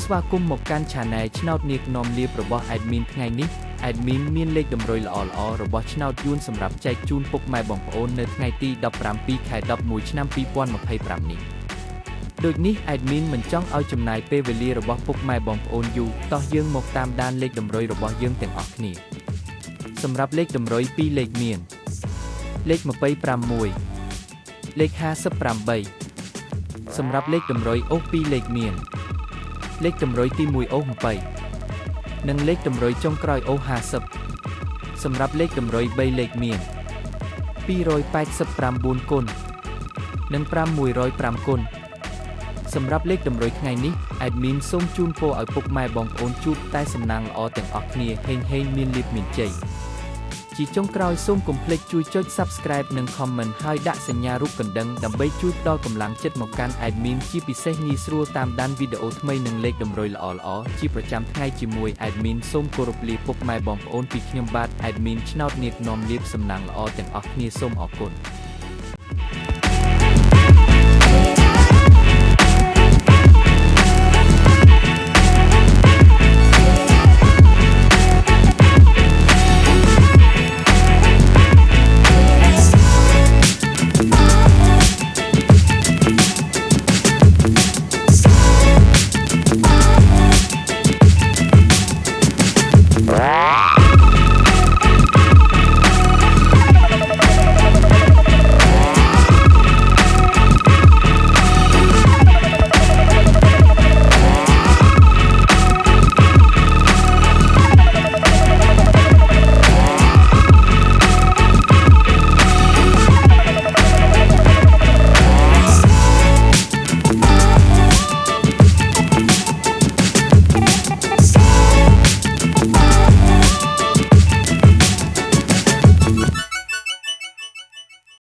ស្វាគមន៍មកកាន់ Channel ឆ្នោតនាគនាំលាភរបស់ Admin ថ្ងៃនេះ Admin មានលេខតម្រុយល្អៗរបស់ឆ្នោតយួនសម្រាប់ចែកជូនពុកម៉ែបងប្អូននៅថ្ងៃទី17 ខែ 11 ឆ្នាំ 2025 នេះដូចនេះ Admin មិនចង់ឲ្យចំណាយពេលវេលារបស់ពុកម៉ែបងប្អូនយូរតោះយើងមកតាមដានលេខតម្រុយរបស់យើងទាំងអស់គ្នាសម្រាប់លេខតម្រុយ2លេខមានលេខ26លេខ58សម្រាប់លេខតម្រុយអូស2លេខមានលេខតម្រុយទី1អូស20និងលេខតម្រុយចុងក្រោយអូស50សម្រាប់លេខតម្រុយ3លេខមាន289គុណនិង5105គុណសម្រាប់លេខតម្រុយថ្ងៃនេះ Admin សូមជូនពរឲ្យពុកម៉ែបងប្អូនជួបតែសំណាងល្អទាំងអស់គ្នាហេងមានលាភមានជ័យជាចុងក្រោយសូមកុំភ្លេចជួយចុច Subscribe និង Comment ហើយដាក់សញ្ញារូបកណ្ដឹងដើម្បីជួយផ្ដល់កម្លាំងចិត្តមកកាន់ Admin ជាពិសេសងាយស្រួលតាមដានវីដេអូថ្មីនិងលេខតម្រុយល្អៗជាប្រចាំថ្ងៃជាមួយ Admin សូមគោរពលាពុកម៉ែបងប្អូនពីខ្ញុំបាទ Admin ឆ្នោតនាគនាំលាភសំណាងល្អទាំងអស់គ្នាសូមអរគុណ